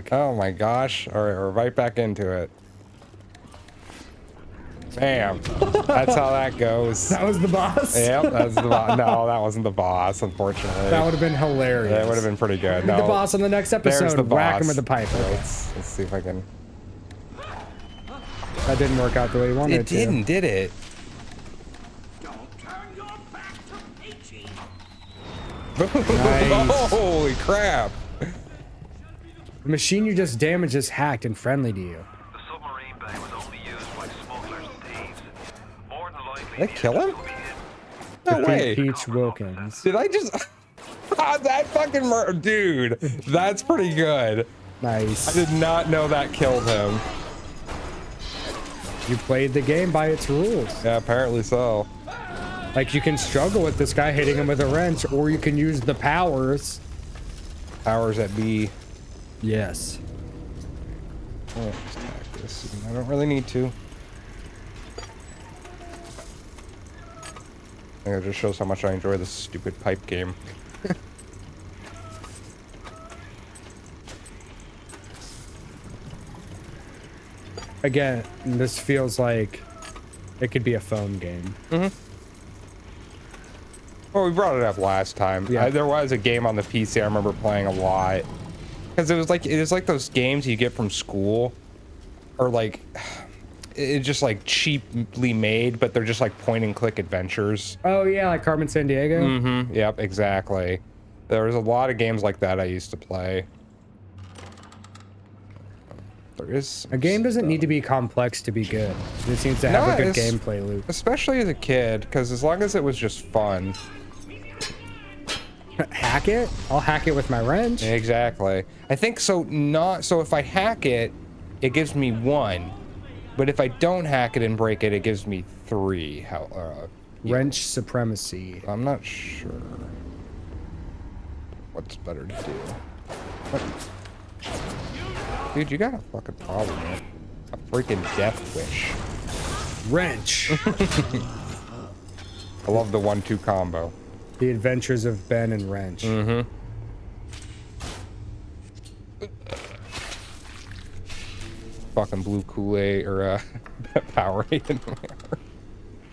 back. Oh my gosh. All right, we're right back into it. Bam. That's how that goes. That was the boss? Yep, that's the boss. No, that wasn't the boss, unfortunately. That would have been hilarious. That would have been pretty good. No, The boss on the next there's episode. the Whack boss. him with the pipe. Okay. Let's see if I can. That didn't work out the way you wanted It didn't, did it? Don't turn your back to Peachy. Nice. Holy crap. The machine you just damaged is hacked and friendly to you. The submarine bay was only used by smugglers and thieves. More than likely, Did I kill him? No Defeat way. Peach Wilkins. Did I just... that fucking dude, that's pretty good. Nice. I did not know that killed him. You played the game by its rules. Yeah, apparently so. Like, you can struggle with this guy hitting him with a wrench, or you can use the powers. Powers that be. Yes. Oh, let's attack this. I don't really need to. I think it just shows how much I enjoy this stupid pipe game. Again, this feels like it could be a phone game. Well, we brought it up last time. Yeah. There was a game on the PC I remember playing a lot. Because it was like those games you get from school. Or like, it's just like cheaply made, but they're just like point and click adventures. Oh, yeah, like Carmen Sandiego? Mm-hmm. Yep, exactly. There was a lot of games like that I used to play. There is A game doesn't need to be complex to be good. It just needs to have a good gameplay loop. Especially as a kid, because as long as it was just fun. Hack it? I'll hack it with my wrench. Exactly. I think so. So if I hack it, it gives me 1. But if I don't hack it and break it, it gives me 3. How? Wrench supremacy. I'm not sure what's better to do. What? Dude, you got a fucking problem, man. A freaking death wish. Wrench. I love the 1-2 combo. The Adventures of Ben and Wrench. Mm-hmm. Fucking blue Kool-Aid or Powerade.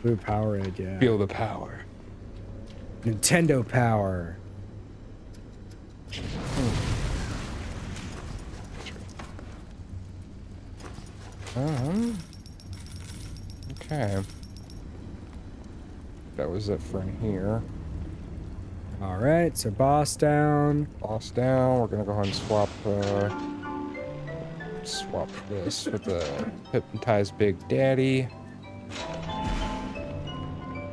Blue Powerade, yeah. Feel the power. Nintendo Power. Okay. That was it for in here. All right, so boss down. Boss down. We're gonna go ahead and swap this with the hypnotized Big Daddy.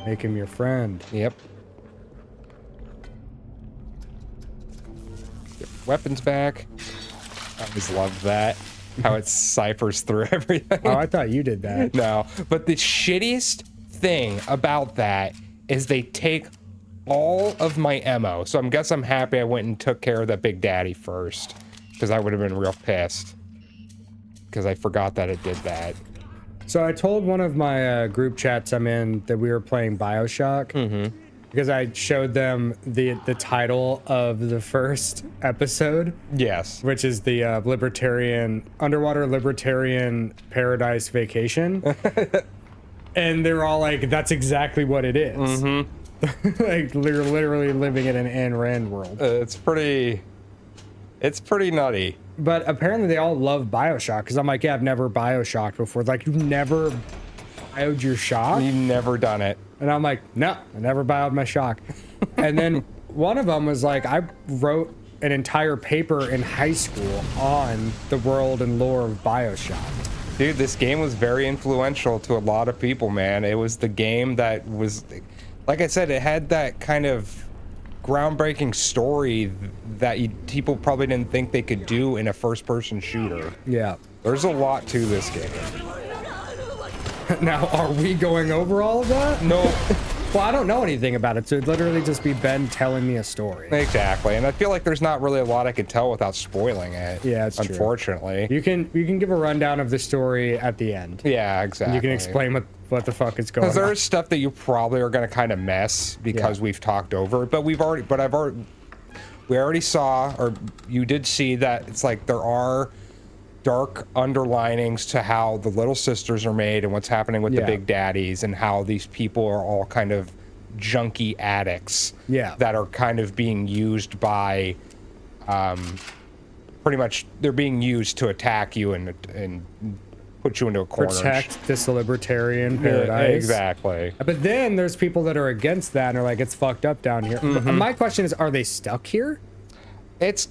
Make him your friend. Yep. Get weapons back. I always love that. How it ciphers through everything. Oh, I thought you did that. No, but the shittiest thing about that is they take all of my ammo. So I'm happy I went and took care of that Big Daddy first, because I would have been real pissed. Because I forgot that it did that. So I told one of my group chats I'm in that we were playing Bioshock. Mm-hmm. Because I showed them the title of the first episode. Yes. Which is the underwater libertarian paradise vacation. And they're all like, that's exactly what it is. Mm-hmm. Like, they're literally living in an Ayn Rand world. It's pretty nutty. But apparently they all love Bioshock, because I'm like, yeah, I've never Bioshocked before. Like, you've never bioed your shock? You've never done it. And I'm like, no, I never bioed my shock. And then one of them was like, I wrote an entire paper in high school on the world and lore of Bioshock. Dude, this game was very influential to a lot of people, man. It was the game that was, like I said, it had that kind of groundbreaking story that people probably didn't think they could do in a first-person shooter. Yeah. There's a lot to this game. Now, are we going over all of that? No. Well, I don't know anything about it, so it'd literally just be Ben telling me a story. Exactly, and I feel like there's not really a lot I could tell without spoiling it. Yeah, it's true. Unfortunately. You can give a rundown of the story at the end. Yeah, exactly. You can explain what the fuck is going on. Because there's stuff that you probably are going to kind of miss because we've talked over it, but We already saw, or you did see that it's like there are dark underlinings to how the little sisters are made and what's happening with the big daddies and how these people are all kind of junkie addicts that are kind of being used by pretty much they're being used to attack you and put you into a corner. Protect this libertarian paradise. Exactly. But then there's people that are against that and are like, it's fucked up down here. My question is, are they stuck here? It's,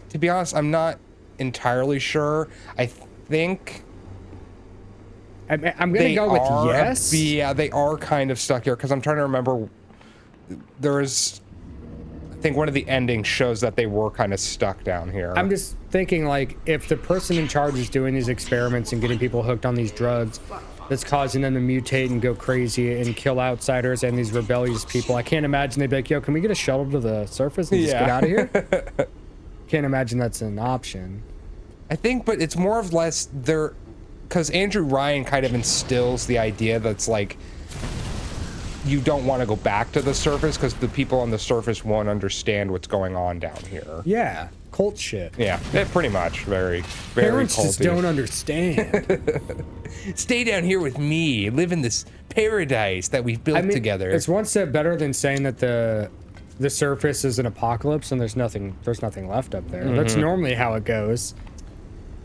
to be honest, I'm not entirely sure. I think I'm gonna go with yes. Yeah, they are kind of stuck here because I'm trying to remember. I think one of the endings shows that they were kind of stuck down here. I'm just thinking, like, if the person in charge is doing these experiments and getting people hooked on these drugs, that's causing them to mutate and go crazy and kill outsiders and these rebellious people, I can't imagine they'd be like, yo, can we get a shuttle to the surface and just get out of here? Can't imagine that's an option. I think, but it's more or less because Andrew Ryan kind of instills the idea that's like, you don't want to go back to the surface because the people on the surface won't understand what's going on down here. Yeah, cult shit. Yeah, pretty much. Very Parents culty. just don't understand. Stay down here with me. Live in this paradise that we've built together. It's one step better than saying that the surface is an apocalypse and there's nothing left up there. That's normally how it goes.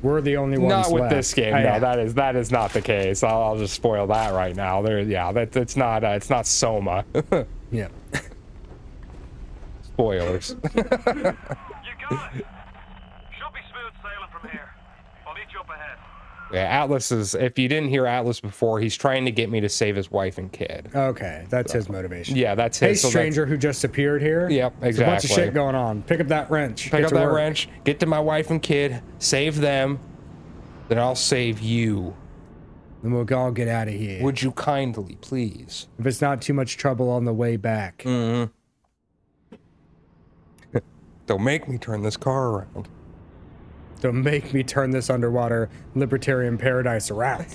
We're the only ones not with left. this game. No, that is not the case. I'll just spoil that right now. It's not Soma. Yeah. Spoilers. You got it. Should be smooth sailing from here. I'll meet you up ahead. Yeah, Atlas is. If you didn't hear Atlas before, he's trying to get me to save his wife and kid. Okay, that's his motivation. Yeah, that's Hey, his. stranger who just appeared here. Yep, exactly. There's a bunch of shit going on. Pick up that wrench. Pick up that wrench. Get to my wife and kid. Save them. Then I'll save you. And we'll all get out of here. Would you kindly, please? If it's not too much trouble on the way back. Don't make me turn this car around. Don't make me turn this underwater libertarian paradise around.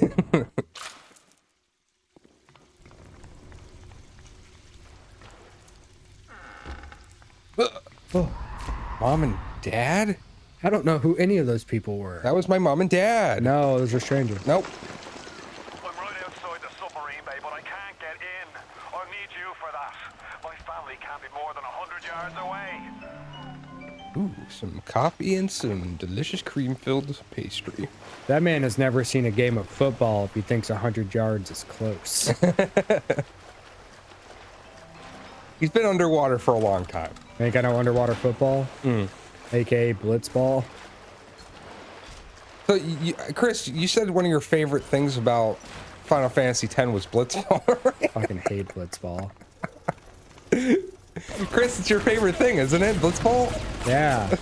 Mom and Dad? I don't know who any of those people were. That was my mom and dad. No, those are strangers. Nope. I'm right outside the submarine bay, but I can't get in. I need you for that. My family can't be more than 100 yards away. Ooh, some coffee and some delicious cream-filled pastry. That man has never seen a game of football if he thinks 100 yards is close. He's been underwater for a long time. Ain't got no underwater football? AKA blitzball. So, Chris, you said one of your favorite things about Final Fantasy X was blitzball, right? Fucking hate blitzball. Chris, it's your favorite thing, isn't it? Blitzball? Yeah.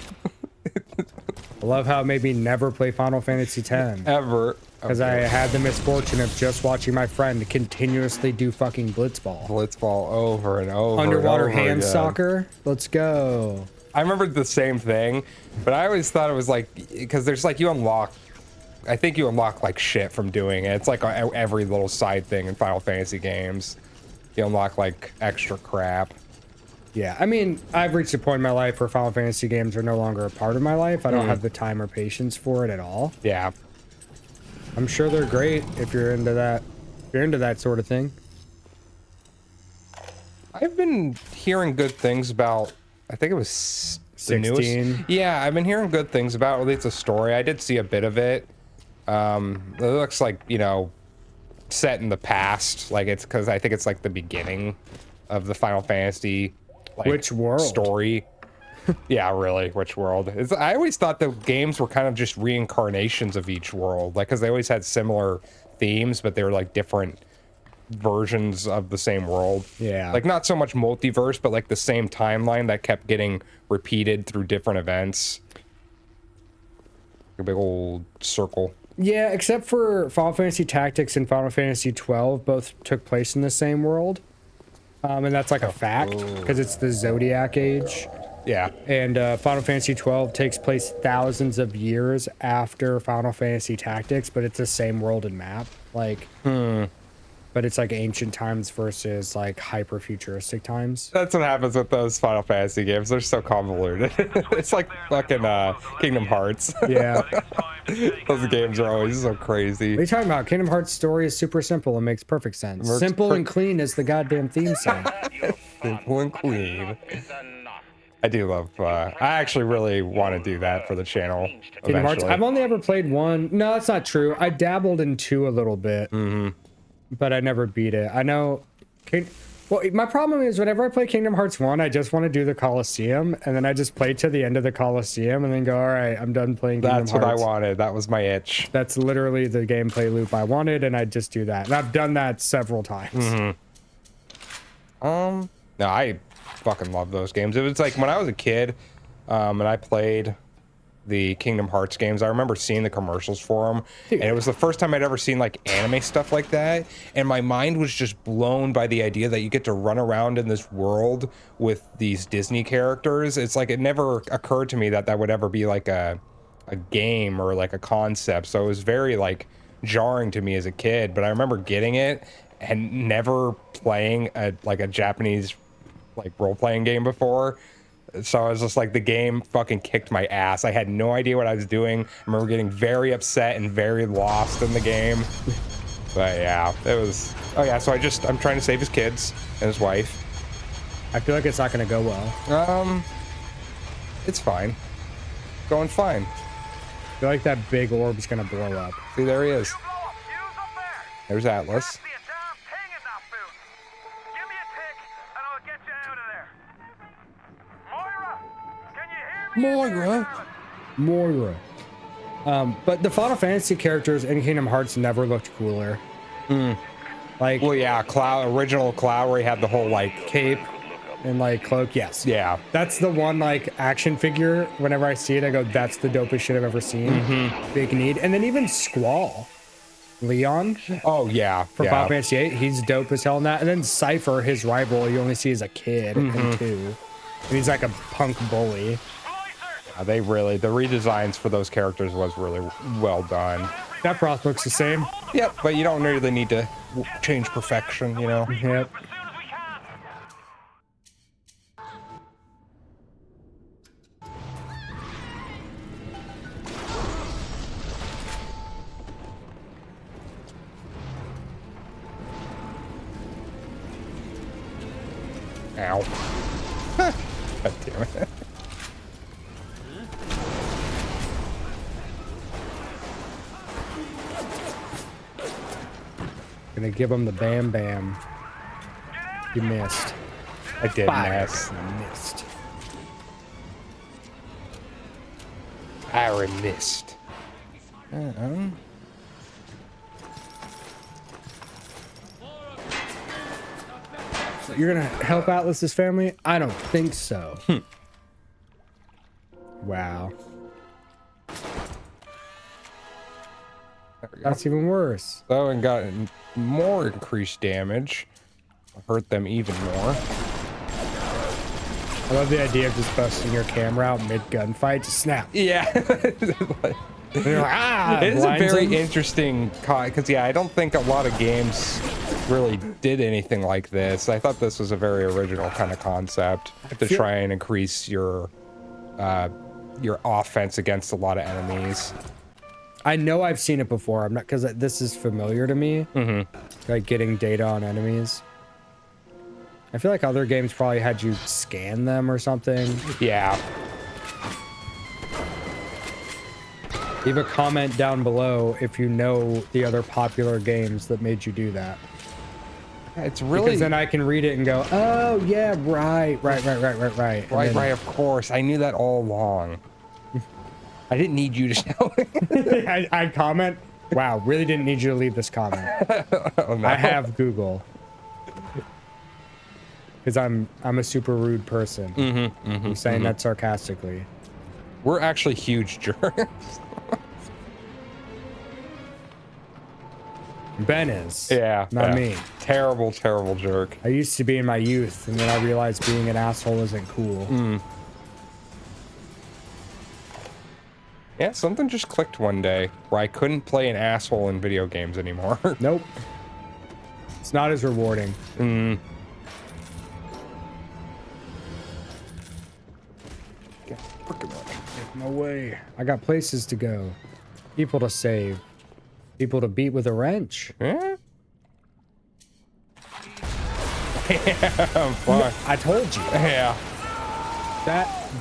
I love how it made me never play Final Fantasy X. Ever. Because I had the misfortune of just watching my friend continuously do fucking blitzball. Blitzball over and over. Underwater and over hand again. soccer? Let's go. I remembered the same thing, but I always thought it was like, because there's like, I think you unlock like shit from doing it. It's like every little side thing in Final Fantasy games. You unlock like extra crap. Yeah, I mean, I've reached a point in my life where Final Fantasy games are no longer a part of my life. I don't have the time or patience for it at all. Yeah. I'm sure they're great if you're into that. If you're into that sort of thing. I've been hearing good things about, I think it was the 16. newest. Yeah, I've been hearing good things about at least a story. I did see a bit of it. It looks like, set in the past. Like it's because I think it's like the beginning of the Final Fantasy Which world? Story. Yeah, really, which world? I always thought the games were kind of just reincarnations of each world, like because they always had similar themes, but they were like different versions of the same world. Yeah. Like not so much multiverse, but like the same timeline that kept getting repeated through different events. A big old circle. Yeah, except for Final Fantasy Tactics and Final Fantasy 12 both took place in the same world. And that's like a fact because it's the Zodiac Age. Yeah. And Final Fantasy 12 takes place thousands of years after Final Fantasy Tactics, but it's the same world and map. Like, but it's like ancient times versus like hyper futuristic times. That's what happens with those Final Fantasy games. They're so convoluted. It's like fucking Kingdom Hearts. Yeah. Those games are always so crazy. What are you talking about? Kingdom Hearts story is super simple and makes perfect sense. Works Simple and clean is the goddamn theme song. Simple and clean. I do love. I actually really want to do that for the channel. Kingdom Hearts. Eventually. I've only ever played one. No, that's not true. I dabbled in 2 a little bit, but I never beat it. I know. Well, my problem is whenever I play Kingdom Hearts 1, I just want to do the Colosseum, and then I just play to the end of the Colosseum, and then go, all right, I'm done playing Kingdom Hearts. That's what I wanted. That was my itch. That's literally the gameplay loop I wanted, and I just do that. And I've done that several times. No, I fucking love those games. It was like when I was a kid, and I played the Kingdom Hearts games. I remember seeing the commercials for them, and it was the first time I'd ever seen like anime stuff like that. And my mind was just blown by the idea that you get to run around in this world with these Disney characters. It's like it never occurred to me that that would ever be like a game or like a concept. So it was very like jarring to me as a kid. But I remember getting it and never playing a Japanese like role-playing game before. So I was just like, the game fucking kicked my ass. I had no idea what I was doing. I remember getting very upset and very lost in the game. But yeah, it was. Oh yeah, so I'm trying to save his kids and his wife. I feel like it's not going to go well. It's fine. Going fine. I feel like that big orb's going to blow up. See, there he is. You blow a fuse up there. There's Atlas. See a damn thing in that booth. Give me a tick, and I'll get you out of there. Moira, can you hear me? Moira. But the Final Fantasy characters in Kingdom Hearts never looked cooler. Like, Well, yeah, original Cloud, where he had the whole like cape and like cloak. Yes. Yeah. That's the one like action figure. Whenever I see it, I go, that's the dopest shit I've ever seen. Big need. And then even Squall, Leon Oh yeah. from Yeah. Final Fantasy 8, he's dope as hell in that. And then Cypher, his rival, you only see as a kid in 2. And he's like a punk bully. The redesigns for those characters was really well done. That Frost looks the same. Yep, but you don't really need to change perfection, you know? Yep. As soon as we can. Ow. God damn it. Gonna give him the bam bam. You missed. I did Fire. miss. You missed. I missed. You're gonna help Atlas's family? I don't think so. Wow. That's even worse. So, and got more increased damage. Hurt them even more. I love the idea of just busting your camera out mid gunfight. Just snap. Yeah. And you're like, ah, It is a blinds very him. interesting, because yeah, I don't think a lot of games really did anything like this. I thought this was a very original kind of concept to feel- try and increase your offense against a lot of enemies. I know I've seen it before. I'm not, because this is familiar to me. Like getting data on enemies. I feel like other games probably had you scan them or something. Yeah. Leave a comment down below if you know the other popular games that made you do that. It's really Because then I can read it and go, oh yeah, right. And right, then- right. Of course, I knew that all along. I didn't need you to tell me. I comment, wow, really didn't need you to leave this comment. Oh, no. I have Google. Because I'm a super rude person. I'm saying that sarcastically. We're actually huge jerks. Ben is. Yeah. Not yeah. me. Terrible, terrible jerk. I used to be in my youth, and then I realized being an asshole isn't cool. Yeah, something just clicked one day where I couldn't play an asshole in video games anymore. Nope. It's not as rewarding. Take my way. I got places to go. People to save. People to beat with a wrench. Eh? Fuck. I told you. Yeah.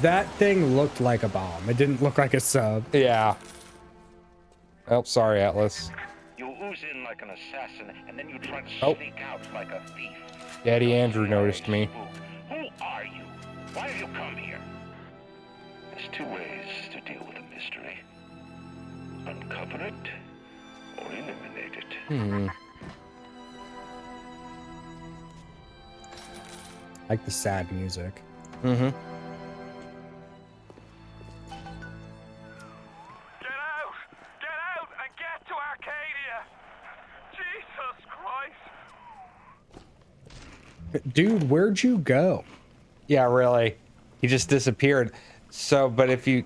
That thing looked like a bomb. It didn't look like a sub. Yeah. Oh, sorry, Atlas. You ooze in like an assassin, and then you try to Oh. sneak out like a thief. Daddy Andrew noticed me. Who are you? Why have you come here? There's two ways to deal with a mystery. Uncover it, or eliminate it. Like the sad music. Mm-hmm. Get out! Get out and get to Arcadia! Jesus Christ! Dude, where'd you go? Yeah, really. He just disappeared. So, but if you...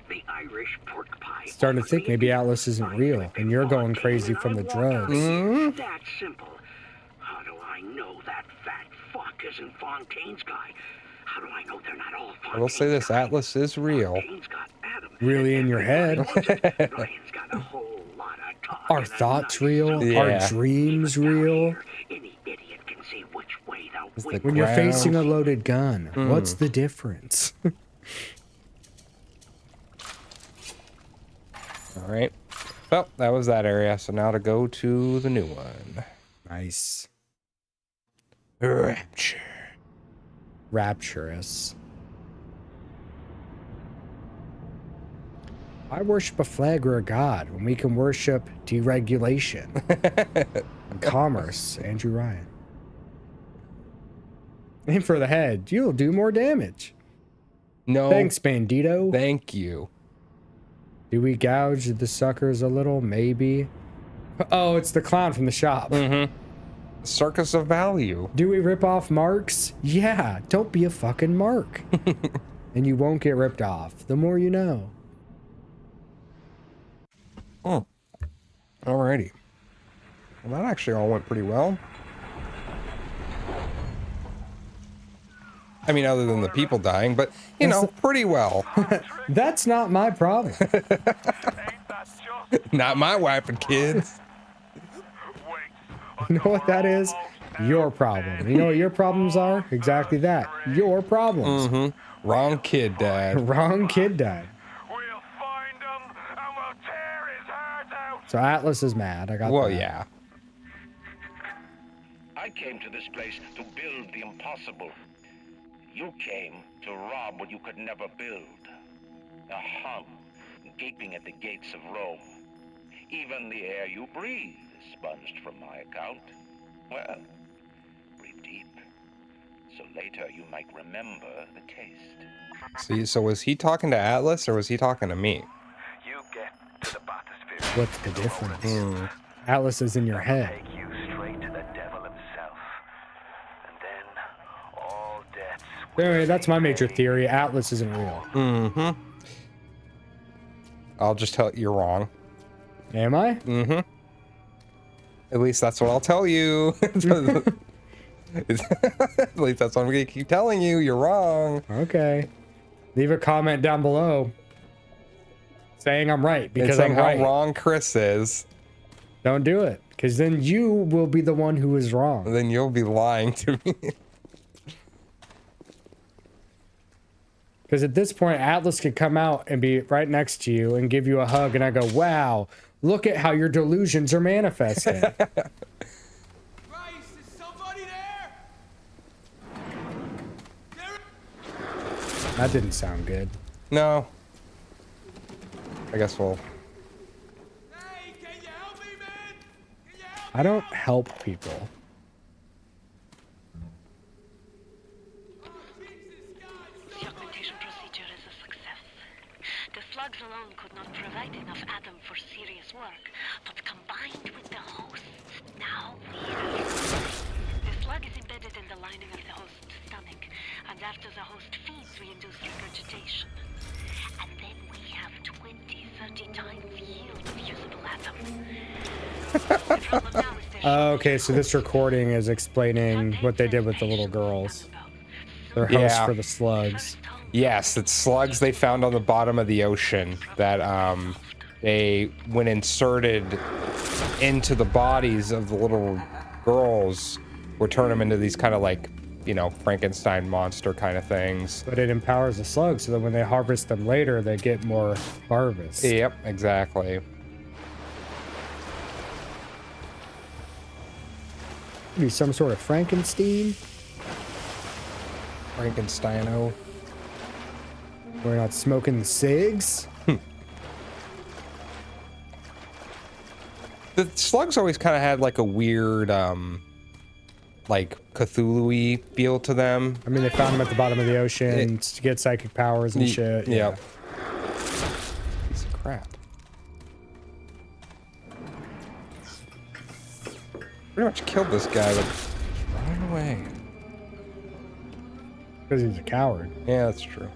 The Irish pork pie. Starting to think maybe Atlas isn't real and you're going crazy from the drugs. That simple. How do I know that fat fuck isn't Fontaine's guy? How do I know they're not all Fontaine's I will say this, Atlas is real. Fontaine's got Adam. Really in your head? Ryan's got a whole lot of talk. Our thoughts real? Yeah. Our dreams real? Any idiot can see which way the It's wind the When you're ground. facing a loaded gun, what's the difference? All right. Well, that was that area. So now to go to the new one. Nice. Rapture. Rapturous. I worship a flag or a god when we can worship deregulation and commerce. Andrew Ryan. Aim for the head. You'll do more damage. No. Thanks, Bandito. Thank you. Do we gouge the suckers a little? Maybe. Oh, it's the clown from the shop. Circus of value. Do we rip off marks? Yeah, don't be a fucking mark. And you won't get ripped off. The more you know. Oh. Alrighty. Well, that actually all went pretty well. I mean, other than the people dying, but, you know, pretty well. That's not my problem. Ain't that just? Not my wife and kids. Wait. You know what that is? Your problem. You know what your problems are? Exactly that. Your problems. Wrong kid, Dad. Wrong kid died. We'll find him and we'll tear his heart out. So Atlas is mad. I got Well, that. yeah. I came to this place to build the impossible. You came to rob what you could never build. A hum gaping at the gates of Rome. Even the air you breathe is sponged from my account. Well, breathe deep, so later you might remember the taste. See, so was he talking to Atlas or was he talking to me? You get to the bathysphere. What's the difference? Atlas is in your head. Take you straight to the devil himself. And then all debts will Anyway, that's my major theory. Atlas isn't real. I'll just tell you you're wrong. Am I? At least that's what I'll tell you. At least that's what I'm gonna keep telling you. You're wrong. Okay. Leave a comment down below saying I'm right because And saying I'm how right. wrong Chris is. Don't do it because then you will be the one who is wrong. Then you'll be lying to me. Because at this point, Atlas could come out and be right next to you and give you a hug, and I go, wow, look at how your delusions are manifesting. Christ, is somebody there? That didn't sound good. No. I guess we'll. Hey, can you help me, man? Can you help I don't help people. The augmentation procedure is a success. The slugs alone could not provide enough Adam for serious work, but combined with the host, now we have... The slug is embedded in the lining of the host's stomach, and after the host feeds, we induce regurgitation. And then we have 20, 30 times yield of usable Adam. The problem now is there's Okay, so this recording is explaining what they did with the little girls. They're hosts Yeah. for the slugs. Yes, it's slugs they found on the bottom of the ocean that they, when inserted into the bodies of the little girls, would turn them into these kind of like, you know, Frankenstein monster kind of things. But it empowers the slugs so that when they harvest them later, they get more harvest. Yep, exactly. Be some sort of Frankenstein. Frankensteino. We're not smoking the cigs. The slugs always kind of had like a weird, like Cthulhu-y feel to them. I mean, they found them at the bottom of the ocean to get psychic powers and shit. Yeah. Piece of crap. Pretty much killed this guy, but running away. Because he's a coward. Yeah, that's true.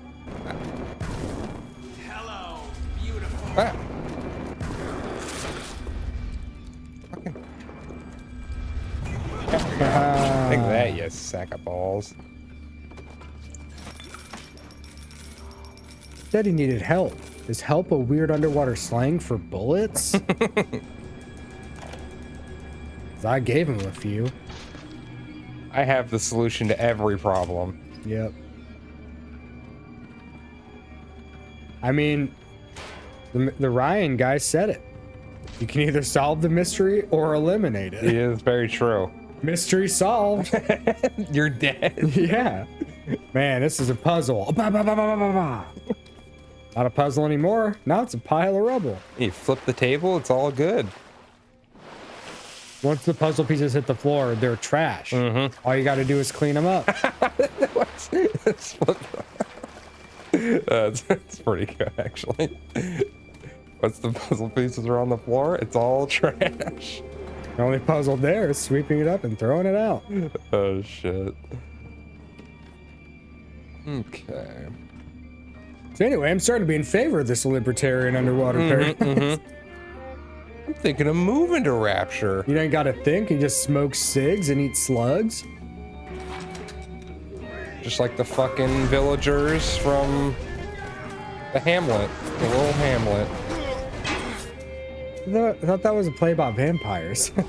Hello, beautiful. Ah. Fucking take that, you sack of balls. Said he needed help. Is help a weird underwater slang for bullets? 'Cause I gave him a few. I have the solution to every problem. Yep. I mean, the Ryan guy said it. You can either solve the mystery or eliminate it. It is very true. Mystery solved. You're dead. Yeah. Man, this is a puzzle. Bah, bah, bah, bah, bah, bah, bah. Not a puzzle anymore. Now it's a pile of rubble. You flip the table, it's all good. Once the puzzle pieces hit the floor, they're trash. All you got to do is clean them up. That's pretty good, actually. Once the puzzle pieces are on the floor, it's all trash. The only puzzle there is sweeping it up and throwing it out. Oh, shit. Okay. So anyway, I'm starting to be in favor of this libertarian underwater paradise. I'm thinking of moving to Rapture. You ain't got to think. You just smoke cigs and eat slugs. Just like the fucking villagers from the Hamlet. The little Hamlet. I thought that was a play about vampires. Piece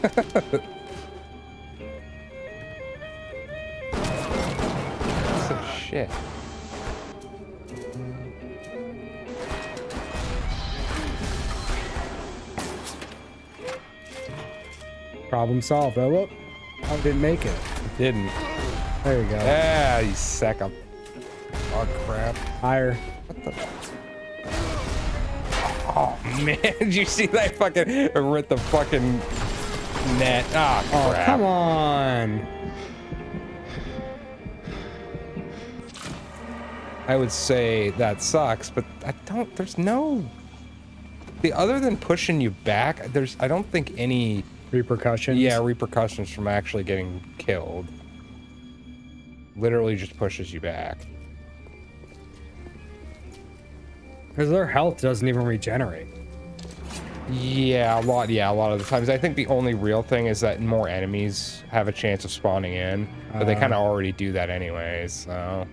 of shit. Problem solved. Oh, whoop. I didn't make it. Didn't. There you go. Ah, you sack of crap. Higher. Oh man, did you see that fucking rip the fucking net? Ah, Oh, crap. come on. I would say that sucks, but there's no, other than pushing you back, I don't think any, Repercussions. yeah, repercussions from actually getting killed. Literally just pushes you back. Because their health doesn't even regenerate. Yeah, a lot of the times. I think the only real thing is that more enemies have a chance of spawning in, but they kind of already do that anyways, so.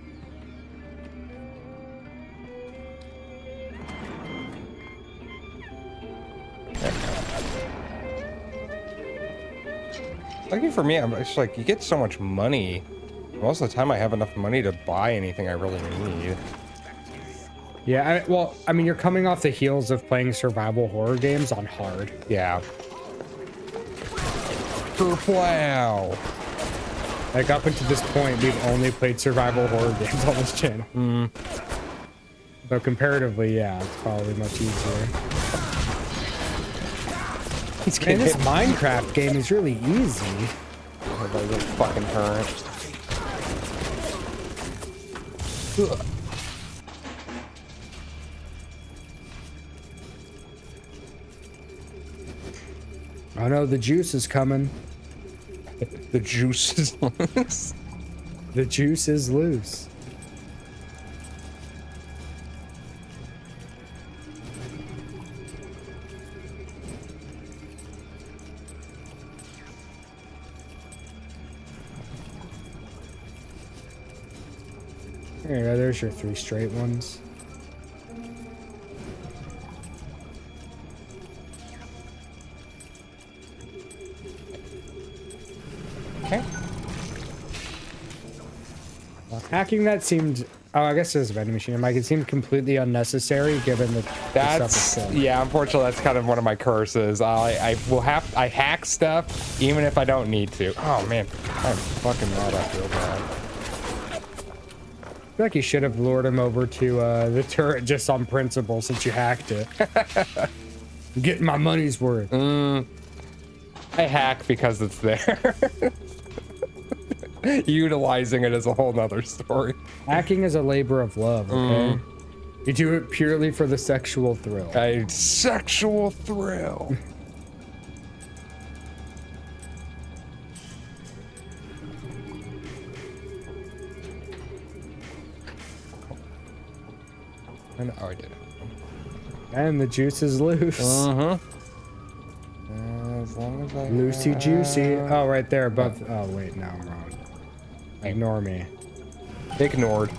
Lucky for me, it's like you get so much money. Most of the time I have enough money to buy anything I really need. Yeah, I mean, you're coming off the heels of playing survival horror games on hard. Yeah. Kerplow! Like, up until this point, we've only played survival horror games on this channel. So comparatively, yeah, it's probably much easier. Man, this Minecraft game is really easy. Everybody's a fucking turret. Ugh. Oh no, the juice is coming. The juice is loose. The juice is loose. There you go. There's your 3 straight ones. Okay. Hacking that seemed. Oh, I guess there's a vending machine. Like, it seemed completely unnecessary given the That's stuff yeah. Unfortunately, that's kind of one of my curses. I hack stuff even if I don't need to. Oh man, I'm fucking mad. I feel bad. I feel like you should have lured him over to the turret just on principle since you hacked it. Getting my money's worth. I hack because it's there. Utilizing it is a whole nother story. Hacking is a labor of love, okay? You do it purely for the sexual thrill. A sexual thrill. And oh, I did it. And the juice is loose. As long as I Loosey juicy. Oh, right there above. Oh, wait, no, I'm wrong. Ignore me. Ignored.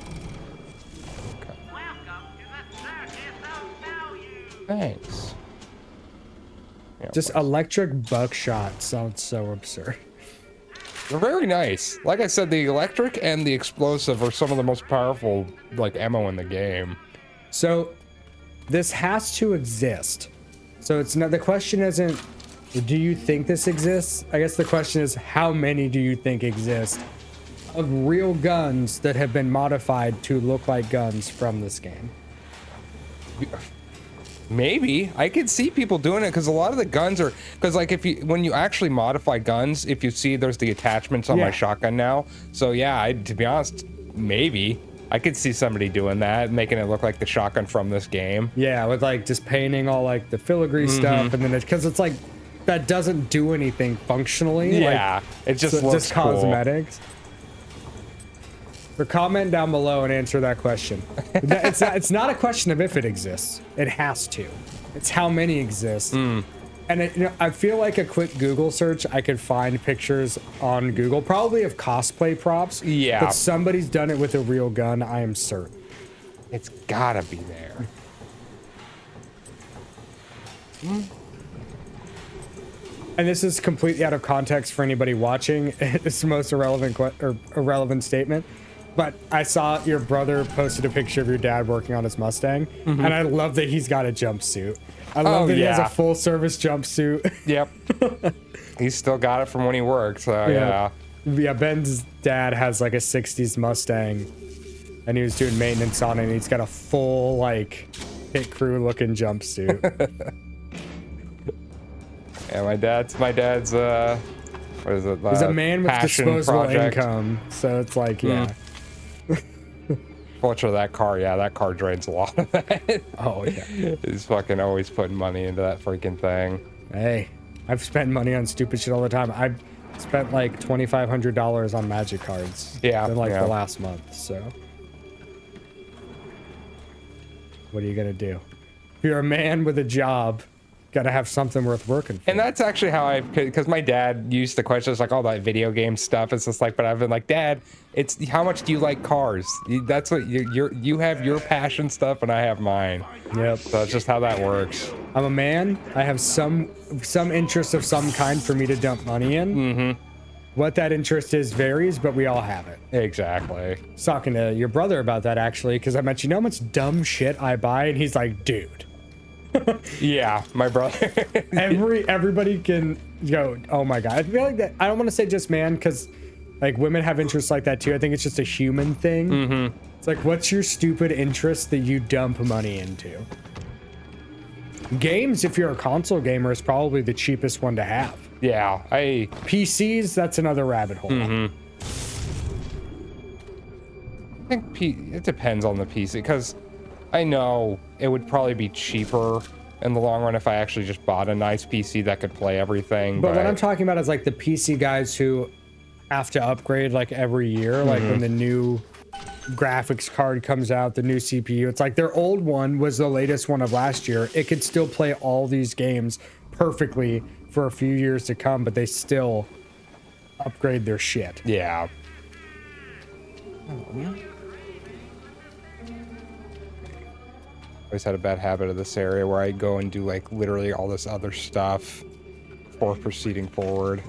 Thanks. Yeah, Just electric buckshot sounds so absurd. they're very nice. Like I said, the electric and the explosive are some of the most powerful like ammo in the game. So this has to exist. So it's not, the question isn't, do you think this exists? I guess the question is, how many do you think exist of real guns that have been modified to look like guns from this game? Maybe I could see people doing it because a lot of the guns are because like when you actually modify guns, if you see there's the attachments on my shotgun now. So yeah, to be honest, maybe I could see somebody doing that, making it look like the shotgun from this game. Yeah, with like just painting all like the filigree stuff, and then because it's like that doesn't do anything functionally. Yeah, like, it just looks just cool. cosmetics. So comment down below and answer that question. It's not a question of if it exists. It has to. It's how many exist. And I feel like a quick Google search, I could find pictures on Google, probably of cosplay props. Yeah. But somebody's done it with a real gun, I am certain. It's gotta be there. And this is completely out of context for anybody watching. It's the most irrelevant statement. But I saw your brother posted a picture of your dad working on his Mustang, and I love that he's got a jumpsuit. I love that he has a full service jumpsuit. Yep. He's still got it from when he worked, so yeah. Yeah, Ben's dad has like a 60s Mustang, and he was doing maintenance on it, and he's got a full like pit crew looking jumpsuit. Yeah, my dad's what is it? He's a man with disposable project. income, so it's like, yeah. Fortunately, that car drains a lot of that. Oh, yeah. He's fucking always putting money into that freaking thing. Hey, I've spent money on stupid shit all the time. I've spent like $2,500 on magic cards in like the last month, so. What are you gonna do? If you're a man with a job, gotta have something worth working for. And that's actually how because my dad used to question, it's like all that video game stuff. It's just like, but I've been like, Dad, it's how much do you like cars? That's what you have your passion stuff, and I have mine. Yep. So that's just how that works. I'm a man. I have some interest of some kind for me to dump money in. What that interest is varies, but we all have it. Exactly. I was talking to your brother about that actually, because I mentioned, you know how much dumb shit I buy, and he's like, dude. Yeah, my brother. Everybody can go, oh my god. I feel like that. I don't want to say just man, because like women have interests like that too. I think it's just a human thing. It's like, what's your stupid interest that you dump money into? Games, if you're a console gamer, is probably the cheapest one to have. Yeah, PCs, that's another rabbit hole. I think it depends on the PC, because I know it would probably be cheaper in the long run if I actually just bought a nice PC that could play everything. But what I'm talking about is like the PC guys who have to upgrade like every year, like when the new graphics card comes out, the new CPU. It's like their old one was the latest one of last year. It could still play all these games perfectly for a few years to come, but they still upgrade their shit. Yeah. always had a bad habit of this area where I go and do like literally all this other stuff before proceeding forward.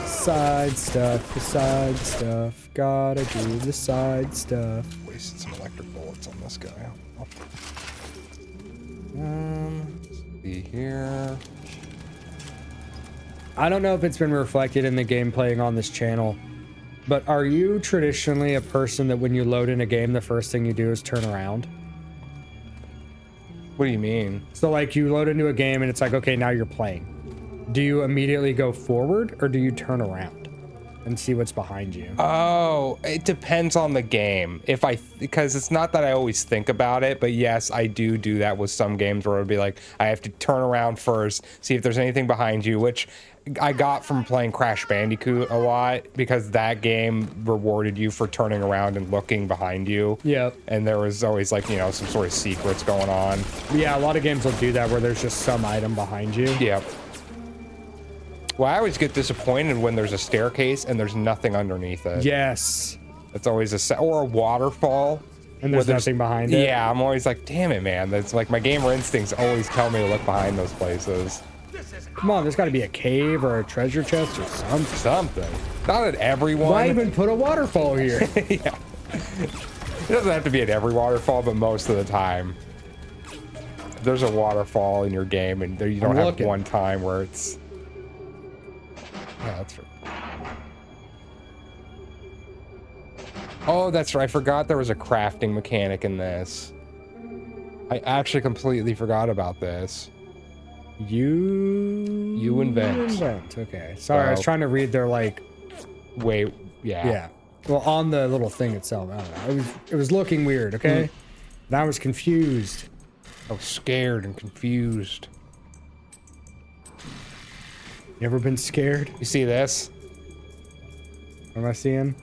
Side stuff, the side stuff. Gotta do the side stuff. Wasted some electric bullets on this guy. Let's see here. I don't know if it's been reflected in the game playing on this channel, but are you traditionally a person that when you load in a game, the first thing you do is turn around? What do you mean? So like you load into a game and it's like, okay, now you're playing. Do you immediately go forward or do you turn around and see what's behind you? Oh, it depends on the game. Because it's not that I always think about it, but yes, I do that with some games where it'll be like, I have to turn around first, see if there's anything behind you, which I got from playing Crash Bandicoot a lot because that game rewarded you for turning around and looking behind you. Yep. And there was always like, you know, some sort of secrets going on. Yeah, a lot of games will do that where there's just some item behind you. Yep. Well, I always get disappointed when there's a staircase and there's nothing underneath it. Yes. It's always or a waterfall. And there's nothing behind it. Yeah, I'm always like, damn it, man. That's like my gamer instincts always tell me to look behind those places. Come on, there's got to be a cave or a treasure chest or something. Something. Not at every one. Why even put a waterfall here? Yeah. It doesn't have to be at every waterfall, but most of the time. If there's a waterfall in your game and you don't have one time where it's... Yeah, that's right. Oh, that's right. I forgot there was a crafting mechanic in this. I actually completely forgot about this. You invent. Okay. Sorry, I was trying to read their like... Wait, yeah. Yeah. Well, on the little thing itself, I don't know. It was looking weird, okay? And I was confused. I was scared and confused. You ever been scared? You see this? What am I seeing?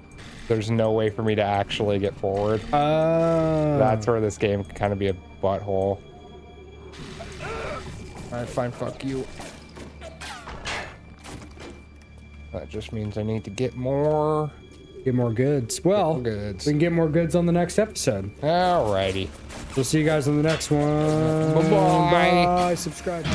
There's no way for me to actually get forward. That's where this game can kind of be a butthole. Alright, fine, fuck you. That just means I need to get more... Get more goods. Well, we can get more goods on the next episode. Alrighty. We'll see you guys on the next one. Bye-bye. Bye. Subscribe.